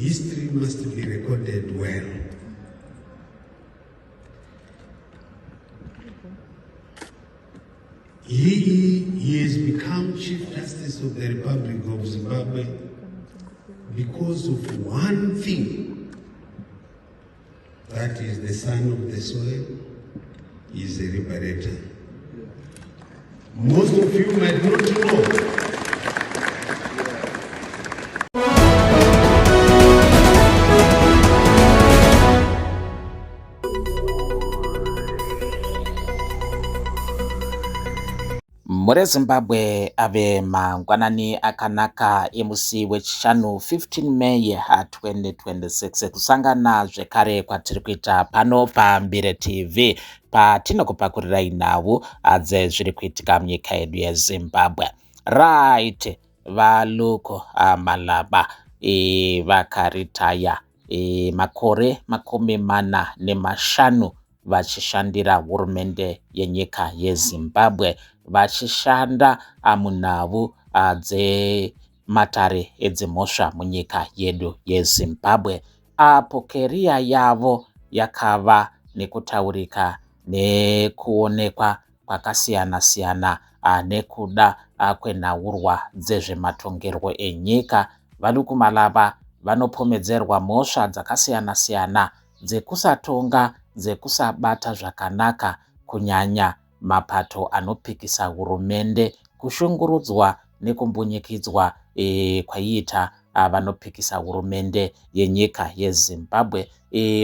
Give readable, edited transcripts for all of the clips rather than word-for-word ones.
history must be recorded well. He has become Chief Justice of the Republic of Zimbabwe because of one thing, that is the son of the soil, he is a liberator. Most of you might not know. Muri Zimbabwe ave mangwanani akanaka emusi wechishanu 15 May 2026 kusangana zvekare kwatiri kuita pano paMbire TV patinokupakurirai nhau dzezviri kuitika munyika yedu yeZimbabwe. Right, valuko Malaba vakaritaya makore 45 vachishandira hurumende yenyika yeZimbabwe, vachishanda munhau dzematare edzimhosva munyika yedu yeZimbabwe, apo keriya yavo yakava nekutaurika nekuonekwa kwakasiyana-siyana nekuda kwenhaurwa dzezvematongerwo enyika. Valuku Malaba vanopomedzerwa mhosva dzakasiyana-siyana dzekusatonga, dzekusabata zvakanaka, kunyanya mapato anopikisa hurumende, kushungurudzwa nekumbunyikidzwa kwaiita vanopikisa hurumende yenyika yeZimbabwe.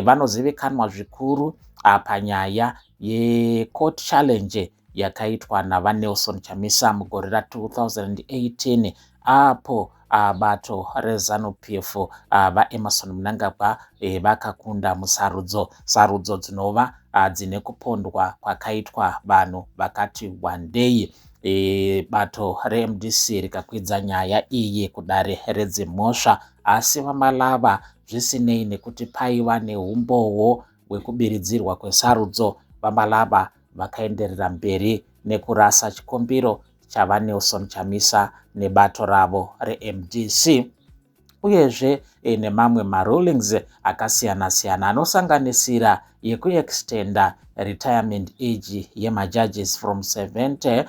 Vanozivikanwa zvikuru panyaya yecourt challenge yakaitwa navaNelson Chamisa mugore ra2018 apo bato reZANU-PF vaEmerson Mnangagwa vakakunda musarudzo dzinova dzine kupondwa kwakaitwa vanhu vakati wandei. Bato reMDC rikakwidza nyaya iyi kudare redzimhosva, asi vaMalaba zvisinei nekuti paiva neumbowo hwekubiridzirwa kwesarudzo, vaMalaba vakaenderera mberi nekurasa chikumbiro chavaNelson Chamisa nebato ravo reMDC, uyezve nemamwe marulings akasiyana-siyana anosanganisira yekuextenda retirement age yemajudges from 70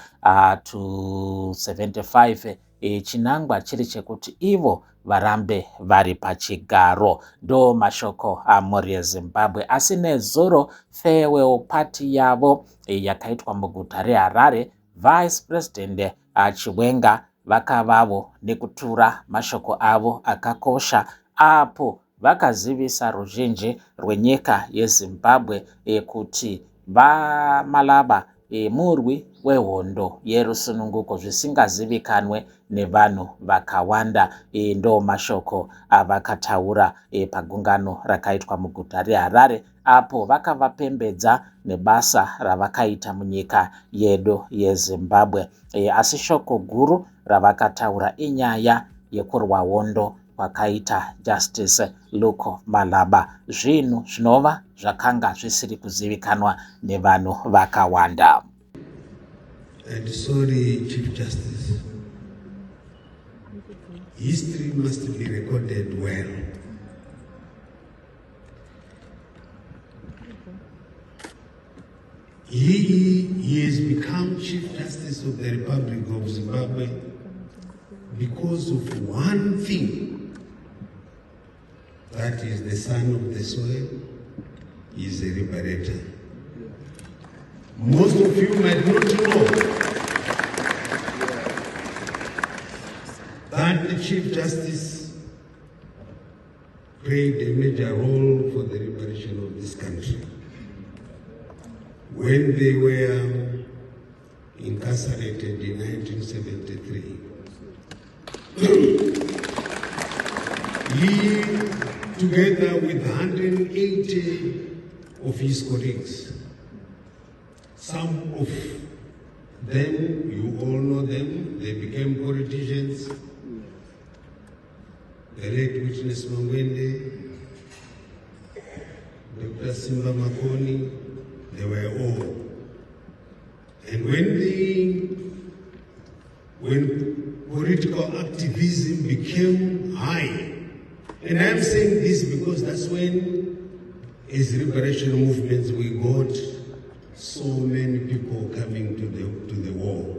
to 75, chinangwa chiri chekuti ivo varambe vari pachigaro. Ndo mashoko amhuri yeZimbabwe. Asi nezuro farewell party yavo yakaitwa muguta reHarare, Vice President Chiwenga vakavavo nekutura mashoko avo akakosha apo vakazivisa ruzhinji rwenyika yeZimbabwe kuti vaMalaba murwi wehondo yerusununguko zvisingazivikanwe nevanhu vakawanda. Ndo mashoko avakataura pagungano rakaitwa muguta reHarare apo vakavapembedza nebasa ravakaita munyika yedu yeZimbabwe. Asi shoko guru ravakataura inyaya yekurwa hondo kwakaita Justice Luko Malaba, zvinhu zvinova zvakanga zvisiri kuzivikanwa nevanhu vakawanda. And sorry, Chief Justice. History must be recorded well. He has become Chief Justice of the Republic of Zimbabwe because of one thing, that is the son of the soil, he is a liberator. Most of you might not know that the Chief Justice played a major role for the liberation of this country. When they were incarcerated in 1973, he, together with 180 of his colleagues, some of them, you all know them, they became politicians. The late witness Mangwende, Dr. Simba Makoni, they were all. And when political activism became high And I'm saying this because that's when, as liberation movements, we got so many people coming to the war.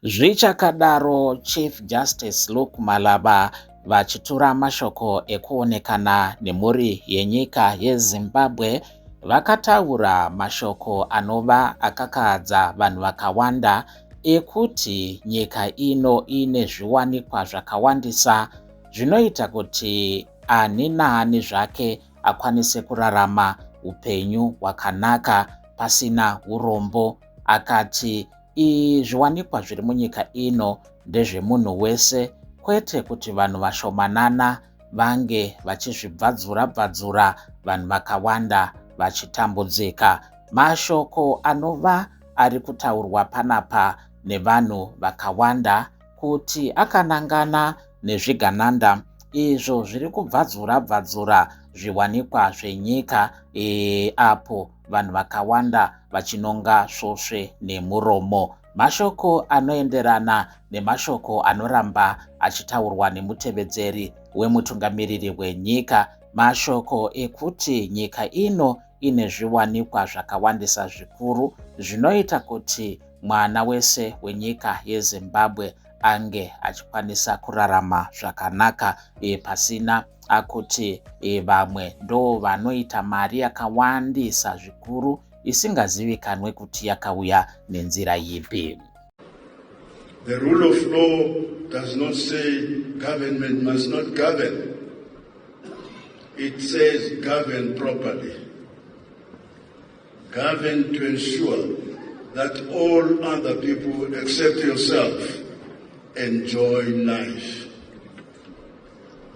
Zvichakadaro, Chief Justice Luke Malaba vachitura mashoko ekuonekana nemhuri yenyika yeZimbabwe vakataura mashoko anova akakadza vanhu vakawanda ekuti nyika ino ine zviwanikwa zvakawandisa zvinoita kuti ani naani zvake akwanise kurarama upenyu hwakanaka pasina urombo. Akati zviwanikwa zviri munyika ino ndezvemunhu wese, kwete kuti vanhu vashomanana vange vachizvibvadzura vanhu vakawanda vachitambudzika. Mashoko anova ari kutaurwa panapa nevanhu vakawanda kuti akanangana nezvigananda izvo zviri kubvadzura zviwanikwa zvenyika apo vanhu vakawanda vachinonga svosve nemuromo. Mashoko anoenderana nemashoko anoramba achitaurwa nemutevedzeri wemutungamiriri wenyika, mashoko ekuti nyika ino ine zviwanikwa zvakawandisa zvikuru zvinoita kuti mwana wese wenyika yeZimbabwe ange achikwanisa kurarama zvakanaka pasina akuti vamwe ndo vanoita mari yakawandisa zvikuru isingazivikanwe kuti yakauya nenzira ipi. The rule of law does not say government must not govern. It says govern properly. Govern to ensure that all other people except yourself enjoy life.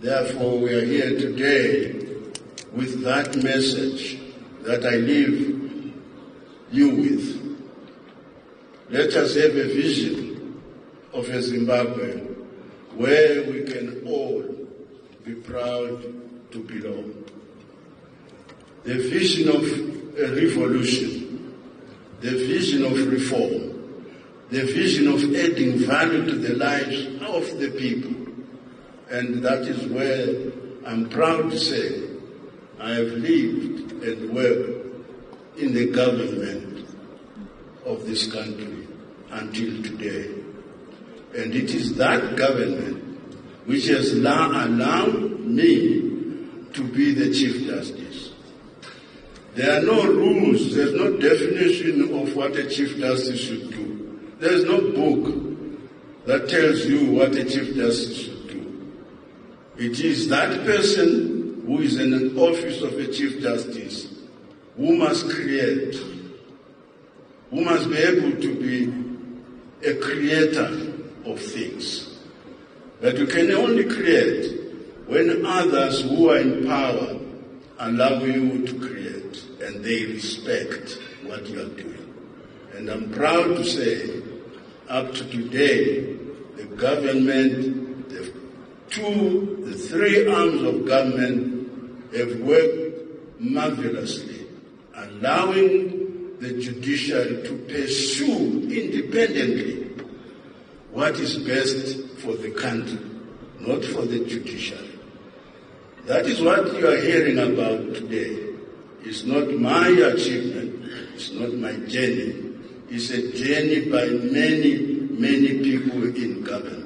Therefore, we are here today with that message that I leave you with. Let us have a vision of a Zimbabwe where we can all be proud to belong. The vision of a revolution, the vision of reform, the vision of adding value to the lives of the people. And that is where I'm proud to say I have lived and worked in the government of this country until today. And it is that government which has allowed me to be the Chief Justice. There are no rules, there's no definition of what a Chief Justice should do. There's no book that tells you what a Chief Justice should do. It is that person who is in an office of a Chief Justice who must create, who must be able to be a creator of things. But you can only create when others who are in power allow you to create and they respect what you are doing. And I'm proud to say, up to today, the government, the three arms of government have worked marvelously, allowing the judiciary to pursue independently what is best for the country, not for the judiciary. That is what you are hearing about today. It's not my achievement, it's not my journey. It's a journey by many, many people in government.